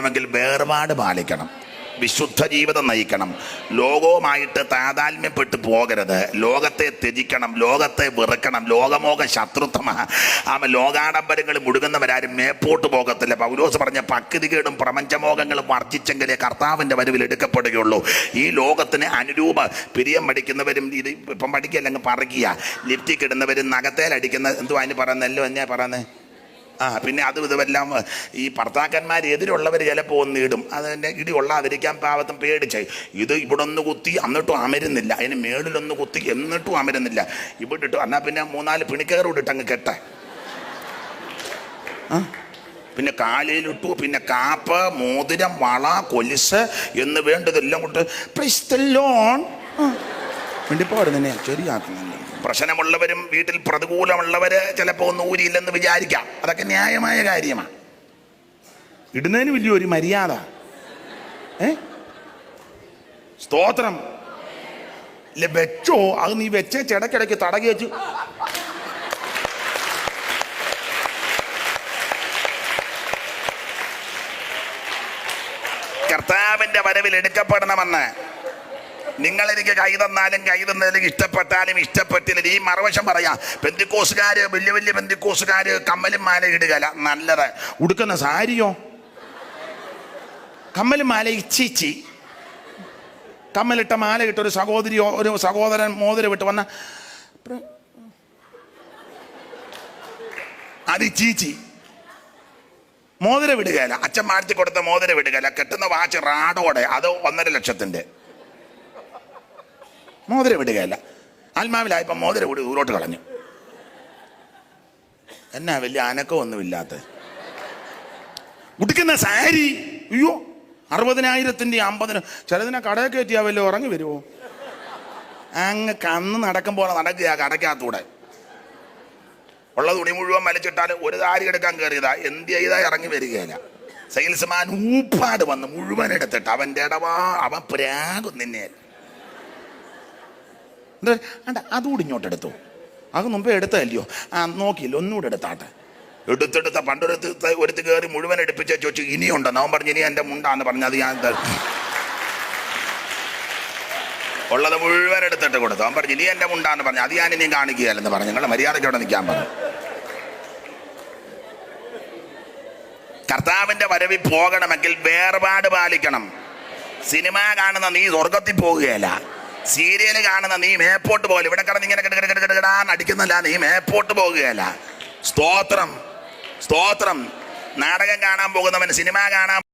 പോകണമെങ്കിൽ വേർപാട് പാലിക്കണം, വിശുദ്ധ ജീവിതം നയിക്കണം, ലോകവുമായിട്ട് താതാത്മ്യപ്പെട്ട് പോകരുത്, ലോകത്തെ ത്യജിക്കണം, ലോകത്തെ വെറുക്കണം, ലോകമോഹ ശത്രുത്വമാണ്. ലോകാഡംബരങ്ങൾ മുഴുകുന്നവരാരും മേപ്പോട്ട് പോകത്തില്ല. പൗലോസ് പറഞ്ഞ പക്തികേടും പ്രപഞ്ചമോഹങ്ങളും വർജിച്ചെങ്കിലേ കർത്താവിൻ്റെ വരവിൽ എടുക്കപ്പെടുകയുള്ളൂ. ഈ ലോകത്തിന് അനുരൂപ പിരിയം പഠിക്കുന്നവരും ഇത് ഇപ്പം പഠിക്കല്ലെങ്കിൽ പറയുക, ലിപ്റ്റിക് ഇടുന്നവരും നഖത്തേലടിക്കുന്ന എന്തുവാ അതിന് പറയുന്നല്ലോ എന്നാ പറയുന്നത്. പിന്നെ അതും ഇതുമെല്ലാം ഈ ഭർത്താക്കന്മാർ എതിരുള്ളവർ ചിലപ്പോൾ ഒന്ന് ഇടും, അതിൻ്റെ ഇടി കൊള്ളാതിരിക്കാൻ പാവത്തും പേടിച്ച്. ഇത് ഇവിടെ ഒന്ന് കുത്തി എന്നിട്ടും അമരുന്നില്ല, അതിന് മേളിലൊന്ന് കുത്തി എന്നിട്ടും അമരുന്നില്ല, ഇവിടെ ഇട്ടു എന്നാൽ പിന്നെ 3-4 പിണിക്കയറൂടെ ഇട്ടങ്ങ് കെട്ടെ. പിന്നെ കാലിലിട്ടു, പിന്നെ കാപ്പ്, മോതിരം, വള, കൊലുസ് എന്ന് വേണ്ടതെല്ലാം കൊണ്ട് പ്രിസ്തലോൺ വേണ്ടിപ്പോരുന്നെ ശരിയാക്കുന്നുണ്ട്. പ്രശ്നമുള്ളവരും വീട്ടിൽ പ്രതികൂലമുള്ളവര് ചിലപ്പോൾ ഒന്നും ഊരിയില്ലെന്ന് വിചാരിക്കാം, അതൊക്കെ ന്യായമായ കാര്യമാണ്. ഇടുന്നതിന് വലിയൊരു മര്യാദ. സ്തോത്രം. ഇല്ല വെച്ചോ, അത് നീ വെച്ചേ ചിടക്കിടയ്ക്ക് തടകി വെച്ചു. കർത്താവിന്റെ വരവിൽ എടുക്കപ്പെടണമെന്ന് നിങ്ങളെനിക്ക് കൈ തന്നാലും കൈ തന്നാലും ഇഷ്ടപ്പെട്ടാലും ഇഷ്ടപ്പെട്ടില്ല. ഈ മറുവശം പറയാം, പെന്തിക്കോസുകാര് വലിയ വലിയ പെന്തിക്കോസുകാര് കമ്മലും മാല ഇടുകയല്ല നല്ലത്, ഉടുക്കുന്ന സാരിയോ കമ്മലും മാല ഇച്ചിച്ചി. കമ്മലിട്ട മാല ഇട്ട ഒരു സഹോദരിയോ ഒരു സഹോദരൻ മോതിരം വിട്ട് വന്ന അത് ഇച്ചീച്ചി. മോതിരം വിടുകയല്ല, അച്ഛൻ മാറ്റി കൊടുത്ത മോതിരം വിടുകയല്ല, കെട്ടുന്ന വാച്ച് റാഡോടെ, അത് 1.5 ലക്ഷത്തിൻ്റെ മോതിരം വിടുകയല്ല. ആത്മാവിലായപ്പം മോതിരം വിട് ദൂരോട്ട് കളഞ്ഞു. എന്നാ വലിയ അനക്കമൊന്നുമില്ലാത്ത ഉടുക്കുന്ന സാരി, അയ്യോ 60,000-ൻ്റെ 50,000. ചിലതിനെ കടയിൽ കയറ്റിയാൽ വല്ല ഉറങ്ങി വരുമോ? അങ്ങ് കന്ന് നടക്കുമ്പോൾ നടക്കുക കടയ്ക്കകത്തൂടെ. ഉള്ള തുണി മുഴുവൻ വലിച്ചിട്ടാൽ ഒരു സാരി എടുക്കാൻ കയറിയതാ, എന്ത് ചെയ്താൽ ഇറങ്ങി വരികയില്ല. സെയിൽസ്മാൻ ഊപ്പാട് വന്ന് മുഴുവൻ എടുത്തിട്ട് അവൻ്റെ അവൻ പ്രാകും നിന്നെ. അതുകൂടി ഇങ്ങോട്ടെടുത്തു, അത് മുമ്പേ എടുത്തല്ലയോ, നോക്കിയില്ല ഒന്നുകൂടെ എടുത്താട്ടെ. എടുത്തെടുത്ത ഒരുത്ത് കയറി മുഴുവൻ എടുപ്പിച്ച് ചോദിച്ചു ഇനിയുണ്ടെന്ന്. അവൻ പറഞ്ഞു ഇനി എൻ്റെ മുണ്ടാന്ന് പറഞ്ഞു. അത് ഞാൻ ഉള്ളത് മുഴുവൻ എടുത്തിട്ട് കൊടുത്തു. അവൻ പറഞ്ഞു ഇനി എൻ്റെ മുണ്ടാന്ന് പറഞ്ഞു. അത് ഞാൻ ഇനിയും കാണിക്കുകയല്ലെന്ന് പറഞ്ഞു. നിങ്ങളുടെ മര്യാദയ്ക്ക് അവിടെ നിൽക്കാൻ പറഞ്ഞു. കർത്താവിൻ്റെ വരവിൽ പോകണമെങ്കിൽ വേർപാട് പാലിക്കണം. സിനിമ കാണുന്ന നീ സ്വർഗത്തിൽ പോകുകയല്ല, സീരിയൽ കാണുന്ന നീ മേപ്പോട്ട് പോകില്ല. ഇവിടെ കിടന്ന് ഇങ്ങനെ അടിക്കുന്നില്ല, നീ മേപ്പോട്ട് പോകുകയല്ല. സ്തോത്രം, സ്തോത്രം. നാടകം കാണാൻ പോകുന്നവൻ, സിനിമ കാണാൻ